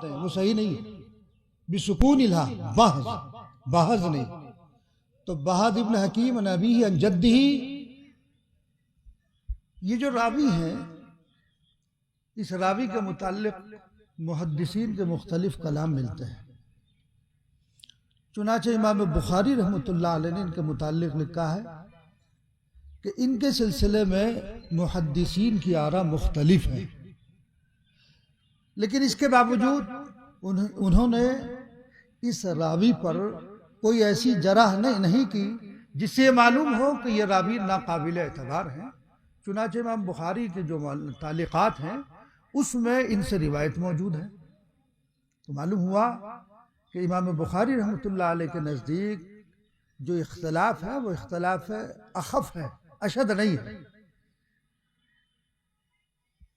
वो सही नहीं है। बिसुकून इल्हा बहज, बहज नहीं। तो बहद इब्न हकीम अन अबीही अन जद्दिही, ये जो रावी है, इस रावी के मुताल्लिक मुहद्दिसीन के मुख्तलिफ कलाम मिलते हैं। चुनाचे इमाम बुखारी रहमतुल्लाह अलैह ने इनके मुताल्लिक लिखा है कि इनके सिलसिले में मुहद्दिसीन की आरा मुख्तलिफ है, लेकिन इसके बावजूद उन्होंने इस रावी पर कोई ऐसी जरह नहीं की जिससे मालूम हो कि यह रावी नाकाबिल एतबार है। चुनाचे इमाम बुखारी के जो तालिकात हैं उसमें इनसे रिवायत मौजूद है। तो मालूम हुआ कि इमाम बुखारी रहमतुल्लाह अलैह के नज़दीक जो इख्तलाफ है वो इख्तलाफ अखफ है, अशद नहीं है।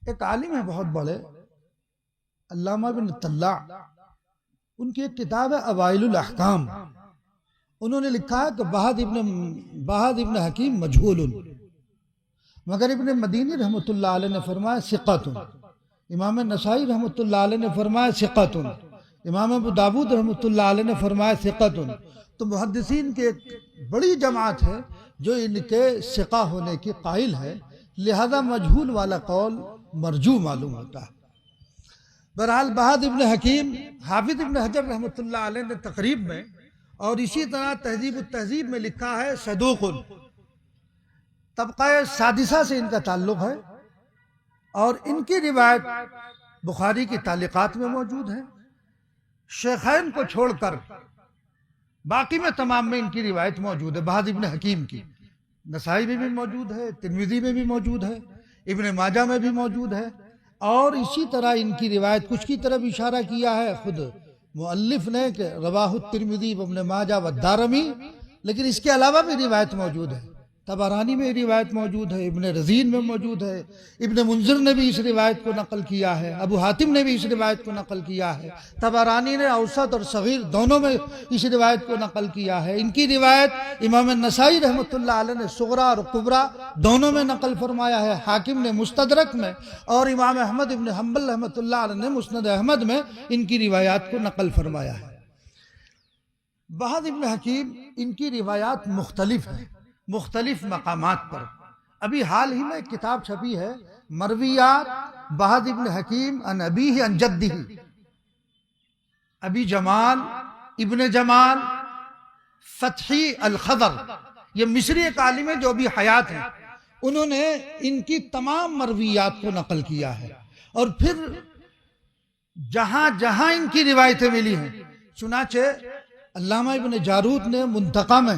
एक आलिम है बहुत बड़े, अल्लामा बिन तल्ला, उनकी एक किताब है अवाइलुल अहकाम। उन्होंने लिखा है कि बहद इब्न हकीम मजहूलुन, मगर इब्न मदीनी रहमतुल्लाह अलैह ने फरमाया सिक़तुन। इमाम नसाई रहमतुल्लाह अलैह ने फरमाया सिक़तुन। इमाम अबू दाऊद रहमतुल्लाह अलैह ने फरमाया सिक़तुन। तो मुहद्दिसीन की एक बड़ी जमात है जो इनके सिक़ा होने की कायल है, लिहाजा मजहूल वाला कौल मरजू मालूम होता है। बहरहाल बहद इब्न हकीम हाफिज इब्न हजर रहमतुल्लाह अलैह ने तक़रीब में और इसी तरह तहजीब तहजीब में लिखा है सदूकुन। तबक़ा सादिसा से इनका ताल्लुक़ है और इनकी रिवायत बुखारी की तालिकात में मौजूद है। शेखैन को छोड़कर बाकी में तमाम में इनकी रिवायत मौजूद है। बहद इब्न हकीम की नसाई में भी मौजूद है, तिरमिज़ी में भी मौजूद है, इब्न माजा में भी मौजूद है। और इसी तरह इनकी रिवायत कुछ की तरफ इशारा किया है खुद मुअल्लिफ ने कि रवाहु तिरमिज़ी व इब्न माजा व दारमी, लेकिन इसके अलावा भी रिवायत मौजूद है। तबरानी में रिवायत मौजूद है, इब्न रज़ीन में मौजूद है, इब्न मुंज़िर ने भी इस रिवायत को नकल किया है, अबू हातिम ने भी इस रिवायत को नकल किया है, तबरानी ने औसत और सगीर दोनों में इस रिवायत को नकल किया है। इनकी रिवायत इमाम नसाई रहमतुल्लाह अलैह ने सुगरा और कुबरा दोनों में नकल फरमाया है, हाकिम ने मुस्तदरक में और इमाम अहमद इब्न हम्बल रहमतुल्लाह अलैह ने मुस्नद अहमद में इनकी रिवायात को नकल फरमाया है। बहद इब्न हकीम इनकी रिवायात मुख्तलिफ है, मुख्तलिफ मकामात पर। अभी हाल ही में किताब छपी है मरवियात बहद इब्न हकीम अन अबीही अन जद्दिही। अबी जमाल इब्न जमाल फतही अल खदर, ये मिस्री एक आलिम है जो अभी हयात है, उन्होंने इनकी तमाम मरवियात को नकल किया है। और फिर जहां जहां इनकी रिवायतें मिली हैं, चुनाचे अल्लामा इब्न जारूद ने मुंतका में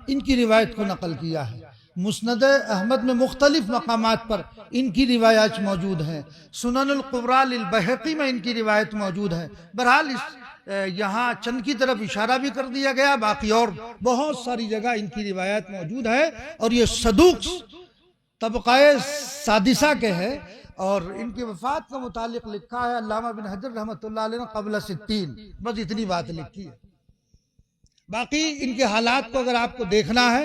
इनकी रिवायत को नकल किया है। मुस्नद अहमद में मुख्तलिफ मकामात पर इनकी रिवायात मौजूद हैं। सुननुल कुबरा लिल बहक़ी में इनकी रिवायत मौजूद है। बहरहाल यहाँ चंद की तरफ इशारा भी कर दिया गया, बाकी और बहुत सारी जगह इनकी रिवायत मौजूद है। और ये सदूक तबक़ाए सादिसा के है। और इनकी वफ़ात का मुतालिक लिखा है अल्लामा बिन हजर रहमतुल्लाह अलैह ने क़ब्ल 60। बस इतनी बात लिखी है। बाकी इनके हालात को अगर आपको देखना है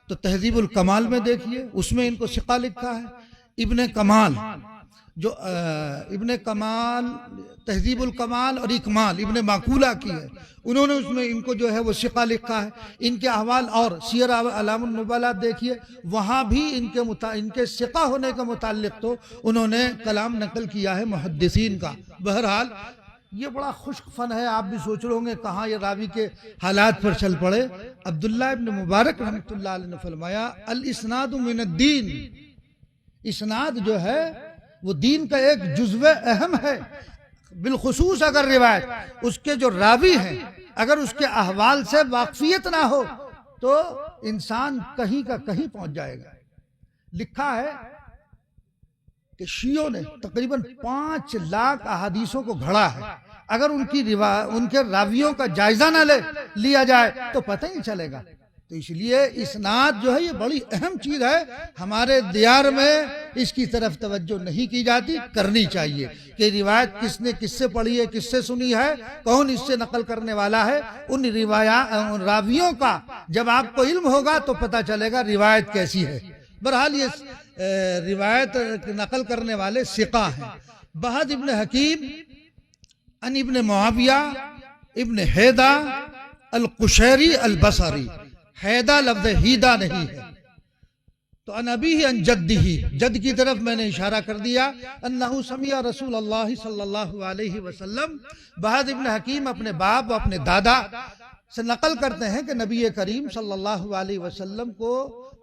तो तहजीबुल कमाल में देखिए, उसमें इनको सिक़ा लिखा है। इब्ने कमाल जो इब्ने कमाल तहजीबुल कमाल और इकमाल इब्ने माकूला की है, उन्होंने उसमें इनको जो है वो सिक़ा लिखा है। इनके अहवाल और सियर अलामुन नुबला देखिए, वहाँ भी इनके सिक़ा होने के मुताल्लिक़ तो उन्होंने कलाम नकल किया है मुहद्दिसीन का। बहरहाल ये बड़ा खुश्क फन है। आप भी सोच रहे होंगे कहाँ ये रावी के हालात पर चल पड़े। अब्दुल्लाह इब्न मुबारक रहमतुल्लाह अलैह ने फरमाया अल इस्नादु मिनद्दीन, इस्नाद जो है वो दीन का एक जुज़्व अहम है। बिलखुसूस अगर रिवायत उसके जो रावी हैं अगर उसके अहवाल से वाकफियत ना हो तो इंसान कहीं का कहीं पहुंच जाएगा। लिखा है कि शियों ने तकरीबन 5 लाख अहादीसों को घड़ा है। अगर उनके रावियों का जायजा ना लिया जाए तो पता ही नहीं चलेगा। तो इसलिए इस्नाद जो है ये बड़ी अहम चीज है। हमारे दियार में इसकी तरफ तवज्जो नहीं की जाती, करनी चाहिए कि रिवायत किसने किससे पढ़ी है, किससे सुनी है, कौन इससे नकल करने वाला है। उन रावियों का जब आपको इल्म होगा तो पता चलेगा रिवायत कैसी है। बहरहाल ये रिवायत नकल करने वाले सिक़ा हैं। बहद इब्न हकीम अन इब्न मुआविया इब्न हैदा अल कुशैरी अल बसरी। हैदा लफ्ज हीदा नहीं है, तो अनबी ही अन जद्दी ही, जद की तरफ मैंने इशारा कर दिया। अन्नहु समिया रसूल अल्लाह सल्लल्लाहु अलैहि वसल्लम। बहाद इब्न हकीम अपने बाप व अपने दादा से नकल करते हैं कि नबी करीम सल्लल्लाहु अलैहि वसल्लम को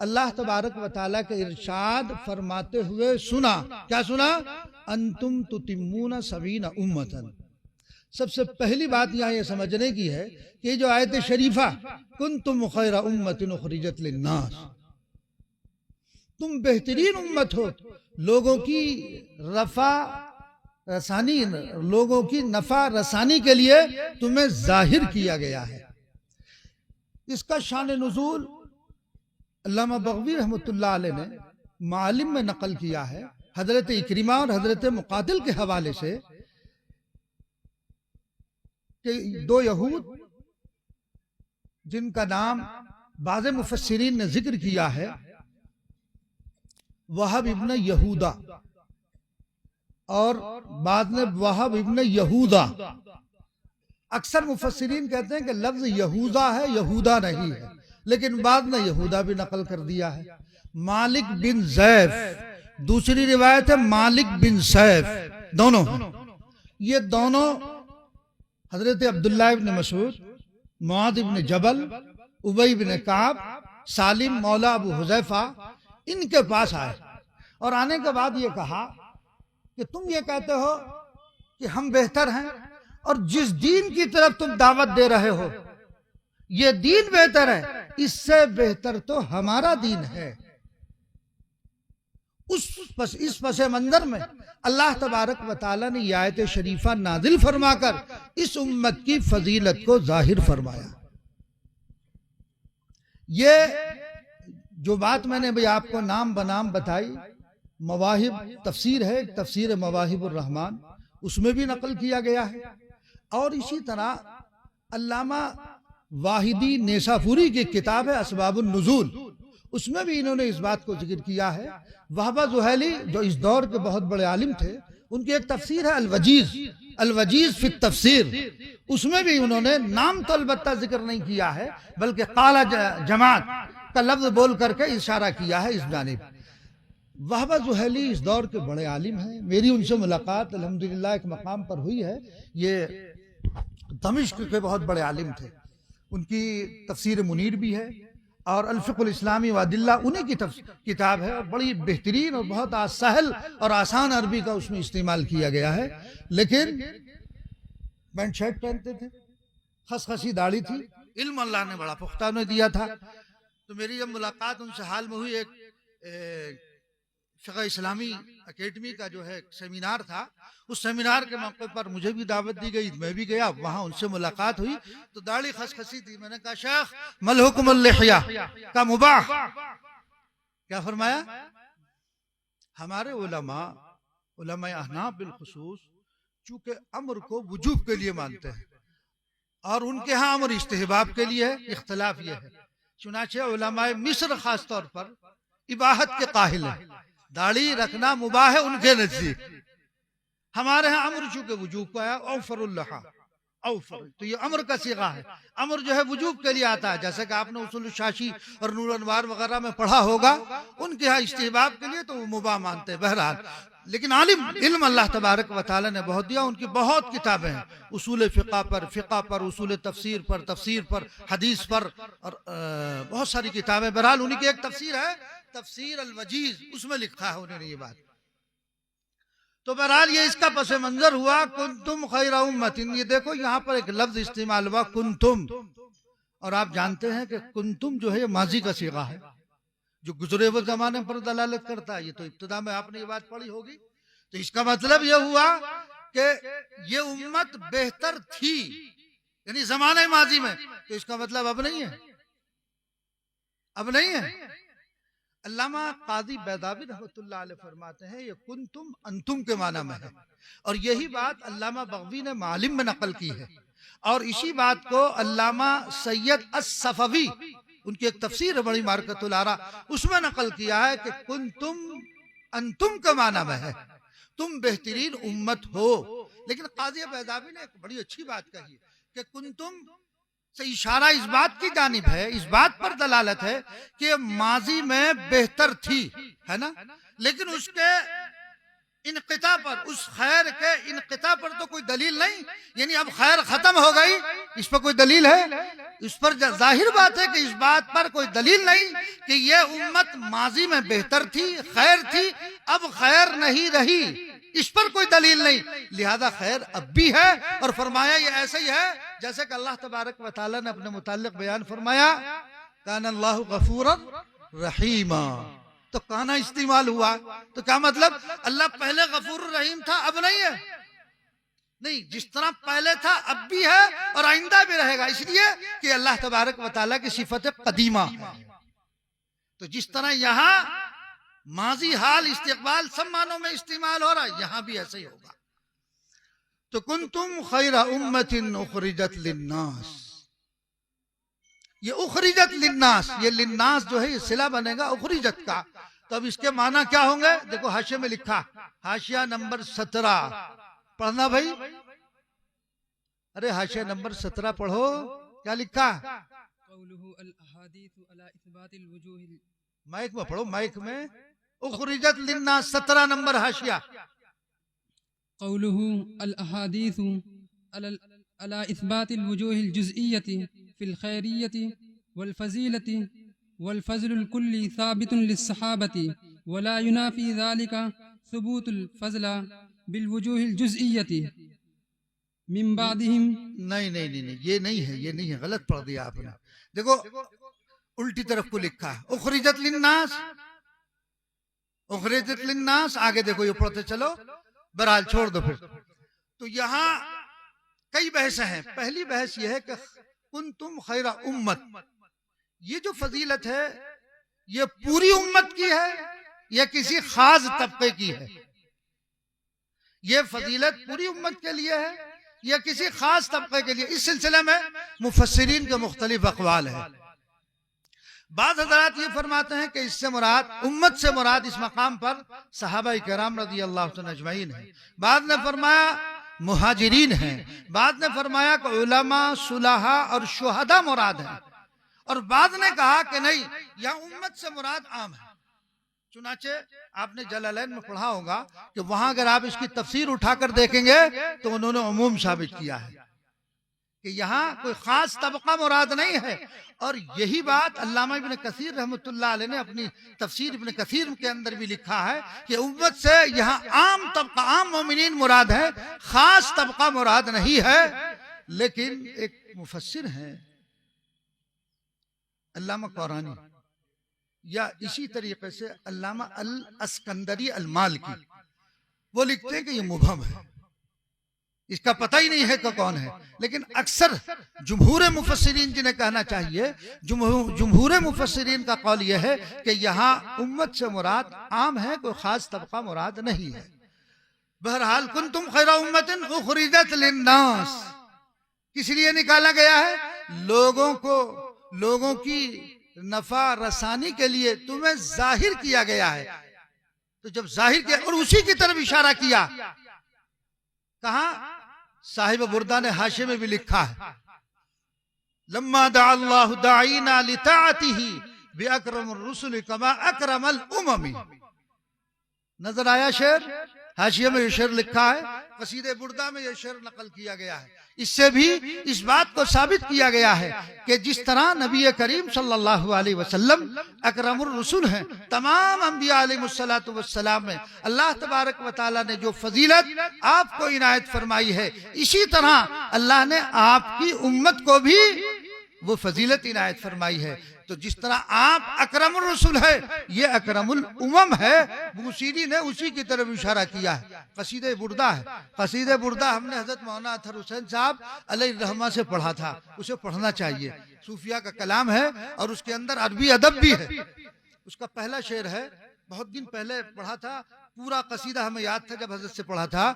अल्लाह तबारक व तआला के इरशाद फरमाते हुए सुना। क्या सुना? अंतुम तुतिम्मूना सबीना उम्मतन। सबसे पहली बात यहाँ ये समझने की है कि जो आयत शरीफा कुंतुम खैरा उम्मतिन उखरिजत लिन्नास, तुम बेहतरीन उम्मत हो, लोगों की रफा रसानी, लोगों की नफा रसानी के लिए तुम्हें जाहिर किया गया है। इसका शान नुज़ूल अल्लामा बग़वी रहमतुल्लाह अलैह ने मालिम में नकल किया है हजरत इक्रिमा और हजरत मुकातिल के हवाले से कि दो यहूद जिनका नाम बाज़ मुफस्सिरीन ने जिक्र किया है, वहाब इब्न यहूदा और बाद में वहाब इब्न यहूदा। अक्सर मुफस्सिरीन कहते हैं कि लफ्ज यहूदा है, यहूदा नहीं है, लेकिन बाद में यहूदा भी नकल कर दिया है। मालिक बिन ज़ैफ, दूसरी रिवायत है मालिक बिन सैफ, दोनों हैं। ये दोनों हजरत अब्दुल्लाह इब्न मसूद, मुआद इब्न जबल, उबई इब्न काब, सालिम मौला अबू हुज़ैफा इनके पास आए और आने के बाद ये कहा कि तुम ये कहते हो कि हम बेहतर हैं, और जिस दीन की तरफ तुम दावत दे रहे हो ये दीन बेहतर है, इससे बेहतर तो हमारा दीन है। इस पसे मंजर में अल्लाह तबारक व तआला ने यह आयत शरीफा नाजिल फरमाकर इस उम्मत की फजीलत को जाहिर फरमाया। ये जो बात मैंने भाई आपको नाम बनाम बताई, मवाहिब तफसीर है, तफसीर मवाहिबुर रहमान, उसमें भी नकल किया गया है। और इसी तरह अल्लामा वाहिदी नेसाफुरी की किताब है असबाबुन नुज़ूल, उसमें भी इन्होंने इस बात को जिक्र किया है। वहबा ज़ुहैली जो इस दौर के बहुत बड़े आलिम थे, उनकी एक तफसीर है अलवजीज, अलवजीज फित तफसीर, उसमें भी उन्होंने नाम तो अलबत्ता जिक्र नहीं किया है, बल्कि काला जमात का लफ्ज बोल करके इशारा किया है इस जानिब। वहबा ज़ुहैली इस दौर के बड़े आलिम हैं। मेरी उनसे मुलाकात अल्हम्दुलिल्लाह एक मकाम पर हुई है। ये दमिश्क के बहुत बड़े आलिम थे। उनकी तफसीर मुनीर भी है और अल-फ़िक़्हुल इस्लामी व अदिल्ला उन्हीं की किताब है, और बड़ी बेहतरीन और बहुत सहल और आसान अरबी का उसमें इस्तेमाल किया गया है। लेकिन पैंट शर्ट पहनते थे, खसखसी दाढ़ी थी, इल्म अल्लाह ने बड़ा पुख्ता ने दिया था। तो मेरी जब मुलाकात उनसे हाल में हुई, एक फ़िक़्ह इस्लामी अकेडमी का जो है सेमिनार था, उस सेमिनार के मौके पर मुझे भी दावत दी गई, मैं भी गया, वहां उनसे मुलाकात हुई तो दाढ़ी खसखसी थी। मैंने कहा शेख मल हुक्मुल लिहिया का मुबाह, क्या फरमाया? हमारे उलमा अहनाफ बिलखुसूस चूंकि अम्र को वजूब के लिए मानते हैं और उनके यहाँ अम्र इस्तिहबाब के लिए है, इख्तिलाफ ये है। चुनाचे उलमा मिस्र खास तौर पर इबाहत के काहिल है, दाढ़ी रखना मुबाह है उनके नजदीक। हमारे यहाँ अम्र चूंकि वजूब को आया, औफरुल्लहा औफर, तो ये अम्र का सीगा है। अम्र जो है वजूब के लिए आता है, जैसे कि आपने उसूल शाशी और नूर अनवार वगैरह में पढ़ा होगा। उनके यहाँ इस्तिहबाब के लिए तो वो मुबाह मानते हैं। बहरहाल लेकिन आलिम इल्म अल्लाह तबारक व तआला ने बहुत दिया। उनकी बहुत किताबें हैं, उसूल फ़िक़्ह पर, उसूल तफसीर पर, हदीस पर, और बहुत सारी किताबें। बहरहाल उन्हीं की एक तफसीर है तफसीर अल-वजीज, उसमें लिखा है उन्होंने ये बात। तो बहरहाल ये इसका पस मंजर हुआ कुंतुम खैरा उम्मतिन। ये देखो यहाँ पर एक लफ्ज इस्तेमाल हुआ कुंतुम, और आप जानते हैं कि कुंतुम जो है ये माजी का सीगा है, जो गुजरे हुए जमाने पर दलालत करता है। ये तो इब्तिदा में आपने ये बात पढ़ी होगी। तो इसका मतलब यह हुआ कि ये उम्मत बेहतर थी, यानी जमाने माजी में। तो इसका मतलब अब नहीं है, अब नहीं है। अल्लामा काजी बैदावी रहमतुल्लाह अलैह फरमाते हैं ये कुंतुम अंतुम के माना में है, और यही बात अल्लामा बग़वी ने मालिम में नकल की है। और इसी बात को अल्लामा सैयद अस-सफ़वी, उनकी एक तफसीर है बड़ी मारकतुल आरा, उसमें नकल किया है कि कुंतुम अंतुम के माना में है, तुम बेहतरीन उम्मत हो। लेकिन काजी बैज़ावी ने एक बड़ी अच्छी बात कही कि कुंतुम से इशारा इस बात की जानिब है, इस बात पर दलालत है कि माजी में बेहतर थी, है ना, लेकिन उसके इनक़िता पर, उस खैर के इनक़िता पर तो कोई दलील नहीं, यानी अब खैर खत्म हो गई, इस पर कोई दलील है? इस पर जाहिर बात है कि इस बात पर कोई दलील नहीं कि यह उम्मत माजी में बेहतर थी, खैर थी, अब खैर नहीं रही, इस पर कोई दलील नहीं, लिहाजा खैर अब भी है। और फरमाया ये ऐसे ही है जैसे कि अल्लाह तबारक व तआला ने अपने मुताल्लिक बयान फरमाया, कान अल्लाहु गफूरन रहीमा, तो काना इस्तेमाल हुआ, तो क्या मतलब? अल्लाह पहले गफूर रहीम था, अब नहीं है? नहीं, जिस तरह पहले था अब भी है और आइंदा भी रहेगा, इसलिए कि अल्लाह तबारक व तआला की सिफत कदीमा है। तो जिस तरह यहाँ माजी, हाल, इस्तिकबाल सब मानों में इस्तेमाल हो रहा है, यहाँ भी ऐसे ही होगा। तो कुंतुम खैरा उम्मतिन उखरिजत लिन्नास, ये उखरिजत लिन्नास, ये लिन्नास जो है ये सिला बनेगा उखरिजत का। तो अब इसके माना क्या होंगे? देखो हाशिया में लिखा, हाशिया नंबर 17 पढ़ना भाई, अरे हाशिया नंबर 17 पढ़ो, क्या लिखा? माइक में पढ़ो, माइक में। उखरिजत लिन्नास 17 नंबर हाशिया। क़ौलुहु अल अहादीसु अला इस्बातिल वुजूहिल जुज़इय्यति फिल खैरिय्यति वल फज़ीलति वल फ़ज़लुल कुल्ली साबितुन लिस्सहाबति वला युनाफ़ी ज़ालिका सुबूतुल फ़ज़ला बिल वुजूहिल जुज़इय्यति मिन बादिहिम। नहीं नहीं नहीं नहीं, ये नहीं है, ये नहीं है, गलत पढ़ दिया आपने। देखो उल्टी तरफ को लिखा है, उखरिजत लिन्नास, उखरिजत लिन्नास, आगे देखो ये पढ़ते चलो, बहरहाल छोड़ दो फिर। तो यहाँ कई बहस हैं। पहली बहस ये है कि कुंतुम खैरा उम्मत, ये जो फजीलत है ये पूरी उम्मत की है या किसी खास तबके की है? ये फजीलत पूरी उम्मत के लिए है या किसी खास तबके के लिए? इस सिलसिले में मुफस्सिरीन के मुख्तलिफ अक़वाल है। बाद हज़रात ये फरमाते हैं कि इससे मुराद, उम्मत से मुराद इस मकाम पर सहाबा किराम रज़ी अल्लाह तआला अजमईन है। बाद ने फरमाया मुहाजिरीन हैं, बाद ने फरमाया कि उलमा, सुलहा और शुहदा मुराद है, और बाद ने कहा कि नहीं, यह उम्मत से मुराद आम है। चुनाचे आपने जलालैन में पढ़ा होगा कि वहां अगर आप इसकी तफसीर उठाकर देखेंगे तो उन्होंने उमूम साबित किया है कि यहाँ कोई खास तबका मुराद नहीं है। और यही बात अल्लामा इब्न कसीर रहमतुल्लाह अलैह ने अपनी तफसीर इब्न कसीर के अंदर भी लिखा है कि उम्मत से यहाँ आम तबका, आम मोमिनीन मुराद है, खास तबका मुराद नहीं है। लेकिन एक मुफस्सिर है अल्लामा क़ुरानी, या इसी तरीके से अल्लामा अल अस्कंदरी अल मालकी, वो लिखते हैं कि ये मुबहम है, इसका पता ही नहीं है कि कौन है। लेकिन अक्सर जुमहूर मुफस्सिरीन जिन्हें कहना चाहिए, जुमहूर मुफस्सिरीन का कौल यह है कि यहाँ उम्मत से मुराद आम है, कोई खास तबका मुराद नहीं है। बहरहाल कुंतुम खैरा उम्मतिन उखरिजत लिन्नास किस लिए निकाला गया है? लोगों की नफा रसानी के लिए तुम्हें जाहिर किया गया है। तो जब जाहिर किया और उसी की तरफ इशारा किया, कहा? साहिब बुर्दा ने हाशिए में भी लिखा है, लम्मा दअल्लाहु दाईना लिताअतिही बिअकरमिर रुसुल कमा अकरमल उममी। नजर आया शेर? हाशिए में ये शेर लिखा है, कसीदे बुर्दा में ये शेर नकल किया गया है। इससे भी इस बात को साबित किया गया है कि जिस तरह नबी करीम सल्लल्लाहु अलैहि वसल्लम अकरमुर रसूल हैं, तमाम अंबिया अलैहिमुस्सलातु वस्सलाम में अल्लाह तबारक व तआला ने जो फजीलत आपको इनायत फरमाई है, इसी तरह अल्लाह ने आपकी उम्मत को भी वो फजीलत इनायत फरमाई है। तो जिस तरह आप अकरमुर रसूल है, ये अकरमुल उमम है। बुसीरी ने उसी की तरफ इशारा किया है। कसीदे बुर्दा है, कसीदे बुर्दा हमने हजरत मौलाना अतहर हुसैन साहब अलैहि रहमा से पढ़ा था, उसे पढ़ना चाहिए। सूफिया का कलाम है और उसके अंदर अरबी अदब भी है। उसका पहला शेर है, बहुत दिन पहले पढ़ा था, पूरा कसीदा हमें याद था जब हजरत से पढ़ा था।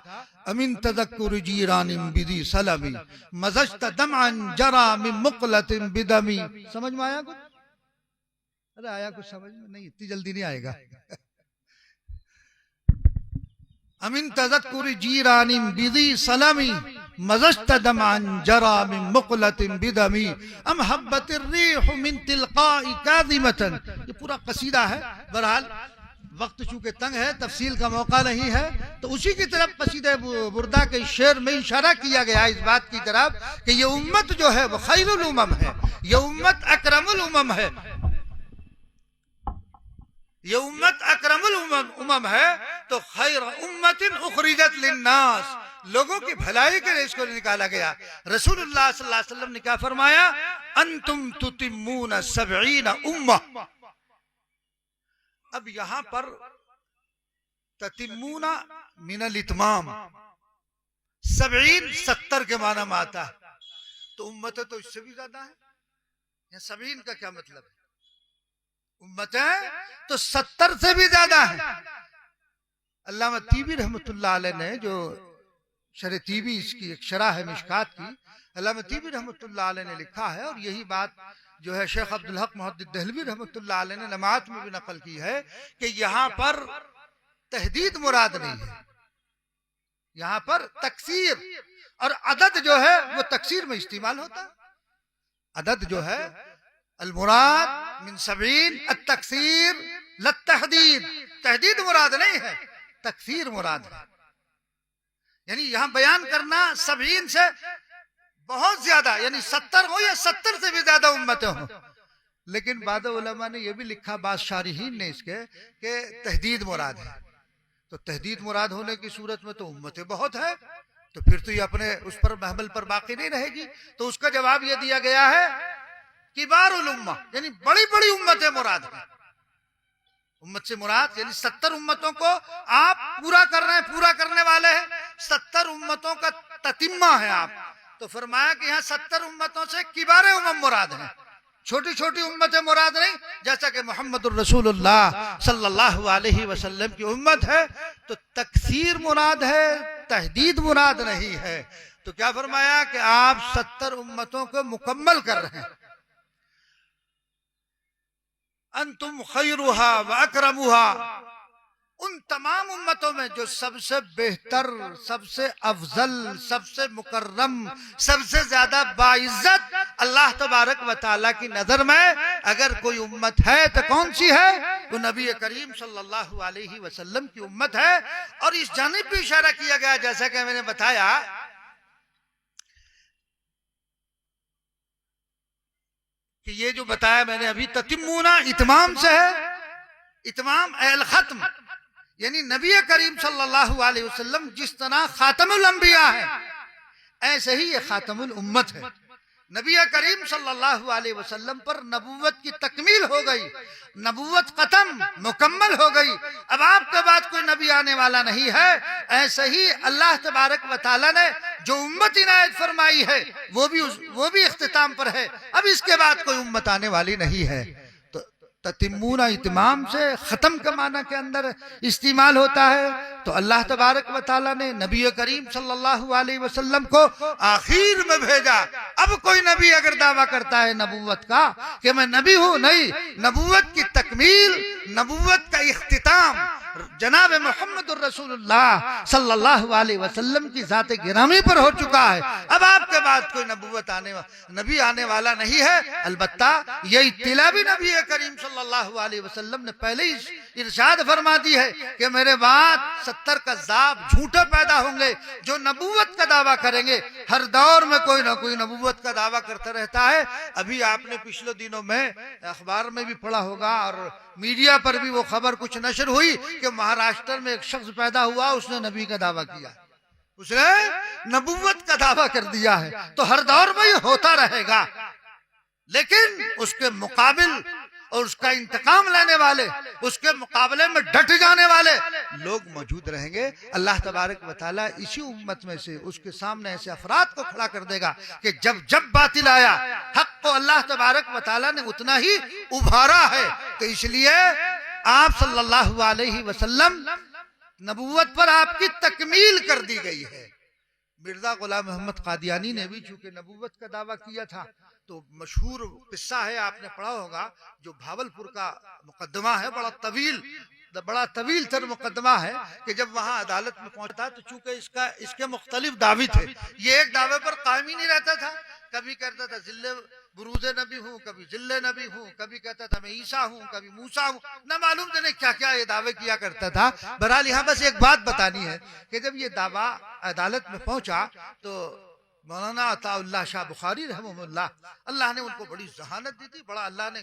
अमिन तज़क्कुर जीरानिम बिदी सलमी मज़ज्त दमअन जरा मिन मुक़लतिन बिदमी। समझ में आया कुछ? अरे आया कुछ समझ में नहीं, इतनी जल्दी नहीं आएगा। अमिन तज़क्कुर जीरानिम बिदी सलमी मज़स्तदमान जरा मिन मुक़लतिन बिदमी अम हब्बतिर रीह मिन तिलक़ाई काज़िमतन। ये पूरा कसीदा है। बहरहाल वक्त चूंकि तंग है, तफसील का मौका नहीं है, तो उसी की तरफ कसीदे बुर्दा के शेर में इशारा किया गया इस बात की तरफ कि ये उम्मत जो है वो खैरुल उमम है, ये उम्मत अकरमुल उमम है, ये उम्मत अकरमुल उमम है। तो खैर उम्मतिन उखरिजत लिन्नास, लोगों की भलाई के लिए इसको निकाला गया। रसूलुल्लाह सल्लल्लाहु अलैहि वसल्लम ने क्या फरमाया, अंतुम तुतिम्मून सबईन उम्मा। अब यहां पर ततिम्मूना मिनल इतमाम, सबईन 70 के माना में आता है, तो उम्मतें तो इससे भी ज्यादा है। या सबईन का क्या मतलब है, उम्मतें तो 70 से भी ज्यादा है। अल्लामा तीबी रहमतुल्लाह अलैह ने जो शरह तीबी, इसकी एक शरह है मिशकात की, अल्लामा तीबी रहमतुल्लाह अलैह ने लिखा है, और यही बात जो है शेख अब्दुल हक मुहद्दिद दहलवी रहमतुल्लाह अलैह ने नमात में भी नकल की है कि यहाँ पर तहदीद मुराद नहीं है, यहाँ पर तकसीर, और अदद जो है वो तकसीर में इस्तेमाल होता है। अदद जो है अल मुराद मिन सबईन अत तकसीर ल तहदीद, तहदीद मुराद नहीं है, तकसीर मुराद है। यानी यहाँ बयान करना सबईन से बहुत ज्यादा, यानी 70 हो या 70 से भी ज्यादा उम्मतें हो। लेकिन बाद उलमा ने यह भी लिखा, बाद शारिहीन ने इसके, कि तहदीद मुराद है। तो तहदीद मुराद होने की सूरत में तो उम्मतें बहुत है, तो फिर तो ये अपने उस पर महमल पर बाकी नहीं रहेगी। तो उसका जवाब यह दिया गया है किबारुल उम्मा, यानी बड़ी बड़ी उम्मतें मुराद है। उम्मत से मुराद यानी 70 उम्मतों को आप पूरा कर रहे हैं, पूरा करने वाले हैं, 70 उम्मतों का ततिम्मा है आप। तो फरमाया कि यहाँ 70 उम्मतों से किबारे उम्मत मुराद है, छोटी छोटी उम्मतें मुराद नहीं। जैसा कि मोहम्मदुर रसूलुल्लाह सल्लल्लाहु अलैहि वसल्लम की उम्मत है, तो तकसीर मुराद है, तहदीद मुराद नहीं है। तो क्या फरमाया कि आप 70 उम्मतों को मुकम्मल कर रहे हैं। अंतुम खैरुहा व अकरमुहा, उन तमाम उम्मतों में जो सबसे बेहतर, सबसे अफजल, सबसे मुकर्रम, सबसे ज्यादा बाइज्जत अल्लाह तबारक व तआला की नजर में अगर कोई उम्मत है तो कौन सी है, वो नबी करीम सल्लल्लाहु अलैहि वसल्लम की उम्मत है। और इस जानिब भी इशारा किया गया, जैसा कि मैंने बताया कि ये जो बताया मैंने अभी, ततिम्मूना इतमाम से है, इतमाम अल खत्म, यानी नबी करीम सल्लल्लाहु अलैहि वसल्लम जिस तरह खातमुल अंबिया है, ऐसे ही ये खातमुल उम्मत है। नबी करीम सल्लल्लाहु अलैहि वसल्लम पर नबूवत की तकमील हो गई, नबूवत खत्म मुकम्मल हो गई, अब आपके बाद कोई नबी आने वाला नहीं है। ऐसे ही अल्लाह तबारक व तआला ने जो उम्मत इनायत फरमाई है वो भी इख्तिताम पर है, अब इसके बाद कोई उम्मत आने वाली नहीं है। तो ततिम्मूना इतमाम से खत्म के माना के अंदर इस्तेमाल होता है। तो अल्लाह तबारक व तआला ने नबी करीम सल्लल्लाहु अलैहि वसल्लम को आखिर में भेजा। अब कोई नबी अगर दावा करता है नबूवत का कि मैं नबी हूं, नहीं, नबूवत की तकमील, नबूवत का इख्तिताम जनाब मोहम्मद रसूलुल्लाह सल्लल्लाहु अलैहि वसल्लम की जात गिरामी पर हो चुका है। अब आपके बाद कोई नबी आने वाला नहीं है। अलबत्ता ये इत्तिला भी नबी करीम सल्लल्लाहु अलैहि वसल्लम ने पहले ही इरशाद फरमा दी है कि मेरे बाद 70 कज़्ज़ाब झूठे पैदा होंगे जो नबूवत का दावा करेंगे। हर दौर में कोई ना कोई नबूवत का दावा करता रहता है। अभी आपने पिछले दिनों में अखबार में भी पढ़ा होगा और मीडिया पर भी वो खबर कुछ नशर हुई कि महाराष्ट्र में एक शख्स पैदा हुआ, उसने नबी का दावा किया, उसने नबूवत का दावा कर दिया है। तो हर दौर में ये होता रहेगा, लेकिन उसके मुकाबिल और उसका इंतकाम लेने वाले, उसके मुकाबले में डट जाने वाले लोग मौजूद रहेंगे। अल्लाह तबारक व तआला इसी उम्मत में से उसके सामने ऐसे अफराद को खड़ा कर देगा कि जब जब बातिल आया, हक को अल्लाह तबारक व तआला ने उतना ही उभारा है। तो इसलिए आप सल्लल्लाहु अलैहि वसल्लम नबूवत पर आपकी तकमील कर दी गई है। मिर्जा गुलाम मोहम्मद कादियानी ने भी चूंकि नबूवत का दावा किया था, तो मशहूर किस्सा है, आपने पढ़ा होगा, जो भावलपुर का मुकदमा है, बड़ा तवील, बड़ा तवील तर मुकदमा है कि जब वहां अदालत में पहुंचा तो चूंकि इसके मुख्तलिफ दावे थे, ये एक दावे पर कायम ही नहीं रहता था। कभी कहता था जिल्ले बुरूज नबी हूँ, कभी जिल्ले नबी हूँ, कभी कहता था मैं ईसा हूँ, कभी मूसा हूँ, ना मालूम जाने क्या क्या ये दावे किया करता था। बहरहाल यहाँ बस एक बात बतानी है कि जब ये दावा अदालत में पहुंचा तो मौलाना अताउल्लाह शाह बुखारी रहमहुल्लाह, अल्लाह ने उनको बड़ी जहानत दी थी, बड़ा अल्लाह ने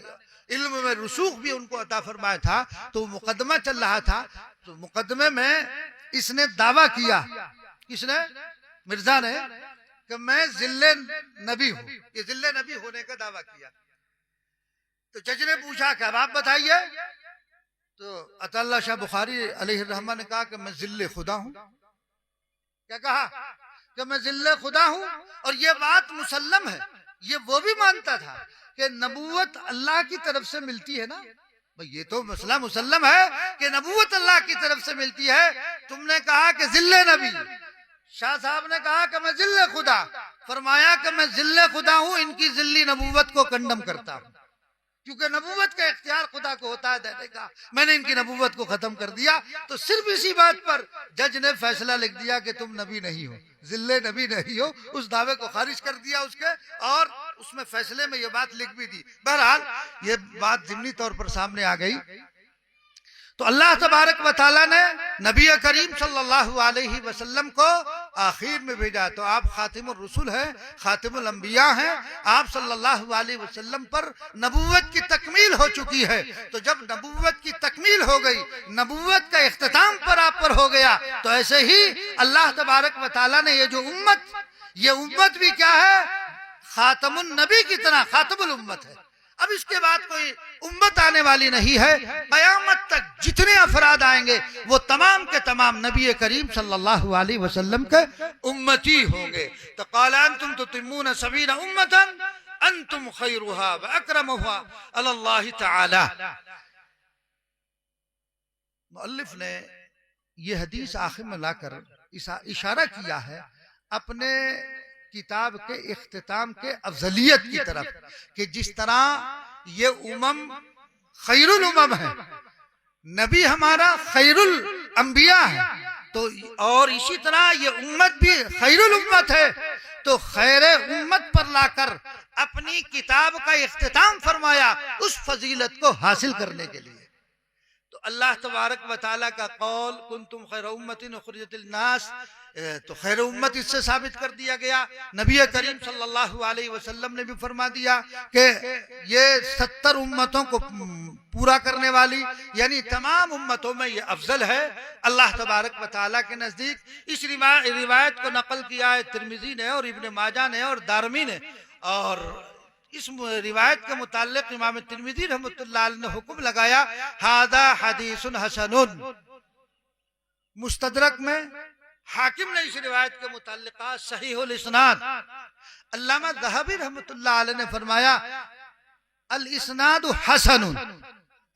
इल्म में रुसूख भी उनको अता फरमाया था। तो मुकदमा चल रहा था, तो मुकदमे में इसने दावा किया, किसने? मिर्जा ने, कि मैं जिल्ले नबी हूँ, ये जिल्ले नबी होने का दावा किया। तो जज ने पूछा कि अब आप बताइए। तो अताउल्लाह शाह बुखारी अलैहिर्रहमा ने कहा कि मैं जिल्ले खुदा हूँ। क्या कहा? कि मैं जिल्ले खुदा हूँ। और ये बात मुसल्लम है, ये वो भी मानता था कि नबूवत अल्लाह की तरफ से मिलती है ना भाई, ये तो मसला मुसल्लम है कि नबूवत अल्लाह की तरफ से मिलती है। तुमने कहा कि जिल्ले नबी, शाह साहब ने कहा कि मैं जिल्ले खुदा, फरमाया कि मैं जिल्ले खुदा हूँ, इनकी जिल्ली नबूवत को कंडम करता हूँ, क्योंकि नबूवत का इख्तियार खुदा को होता है देने का, मैंने इनकी नबूवत को खत्म कर दिया। तो सिर्फ इसी बात पर जज ने फैसला लिख दिया कि तुम नबी नहीं हो, जिल्ले नबी नहीं हो, उस दावे को खारिज कर दिया उसके, और उसमें फैसले में ये बात लिख भी दी। बहरहाल ये बात ज़िमनी तौर पर सामने आ गई। तो अल्लाह तबारक व तआला ने नबी करीम सल्लल्लाहु अलैहि वसल्लम को आखिर में भेजा। तो आप खातिमुर रसूल हैं, खातिमुल अंबिया हैं, आप सल्लल्लाहु अलैहि वसल्लम पर नबूवत की तकमील हो चुकी है। तो जब नबूवत की तकमील हो गई, नबूवत का इख्तिताम पर आप पर हो गया, तो ऐसे ही अल्लाह तबारक व तआला ने ये जो उम्मत, ये उम्मत भी क्या है? खातमुन नबी की तरह खातमुल उम्मत है। अब इसके बाद कोई उम्मत आने वाली नहीं है, कयामत तक जितने अफराद आएंगे वो तमाम के तमाम नबी करीम सल्लल्लाहु अलैहि वसल्लम के उम्मती होंगे। तो क़ाला अंतुम तुतिम्मून सबीना उम्मतन अंतुम खैरुहा व अकरमुहा अलल्लाहि तआला। मुअल्लिफ ने ये हदीस आखिर में लाकर इशारा किया है अपने किताब के इख्तिताम के अफजलियत की तरफ, कि जिस तरह ये उमम खैरुल उमम है, नबी हमारा खैरुल अंबिया है, तो और इसी तरह ये उम्मत भी खैरुल उम्मत है। तो खैर उम्मत पर लाकर अपनी किताब का इख्तिताम फरमाया उस फजीलत को हासिल करने के लिए। तो अल्लाह तबारक व तआला का कौल कुंतुम खैर उम्मतिन उखरिजत लिन्नास, तो खैर उम्मत इससे साबित कर दिया गया। नबी करीम सल्लल्लाहु अलैहि वसल्लम ने भी फरमा दिया कि ये 70 उम्मतों को पूरा करने वाली, यानी तमाम उम्मतों में ये अफजल है अल्लाह तबारक व तआला के नजदीक। इस रिवायत को नकल किया है तिरमिजी ने और इब्ने माजा ने और दारमी ने, और इस रिवायत के मुताल्लिक इमाम तिरमिजी रहमतुल्लाह अलैह ने हुक्म लगाया हादा हदीसुन हसनुन। मुस्तदरक में हाकिम ने इस रिवायत के मुताल्लिक़ात सहीहुल इस्नाद, अल्लामा ज़हबी रहमतुल्लाह अलैह ने फरमाया अल इस्नादु हसनुन।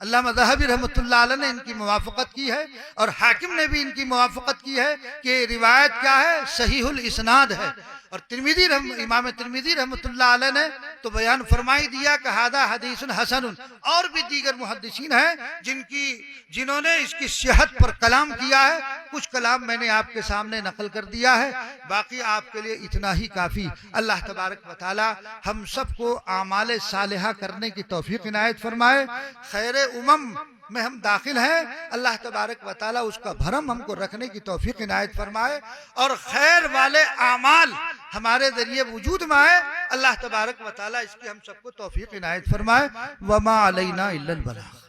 अल्लामा ज़हबी रहमतुल्लाह अलैह ने इनकी मुवाफ़क़त की है और हाकिम ने भी इनकी मुवाफ़क़त की है कि रिवायत क्या है? सहीहुल इस्नाद है। और इमाम तिरमिजी रहमतुल्लाह अलैह ने तो बयान फरमाई दिया कि हादा हदीसुन हसनुन। और भी दीगर मुहद्दिसीन हैं जिन्होंने इसकी सेहत पर कलाम किया है। कुछ कलाम मैंने आपके सामने नकल कर दिया है, बाकी आपके लिए इतना ही काफ़ी। अल्लाह तबारक व तआला हम सबको आमाल सालिहा करने की तौफीक इनायत फरमाए। खैर उमम में हम दाखिल हैं, अल्लाह तबारक व तआला उसका भरम हमको रखने की तौफीक इनायत फरमाए और खैर वाले आमाल हमारे जरिए वजूद में आए। अल्लाह तबारक व तआला इसकी हम सबको तौफीक इनायत फरमाए। वमा अलैना इल्लल बलाग।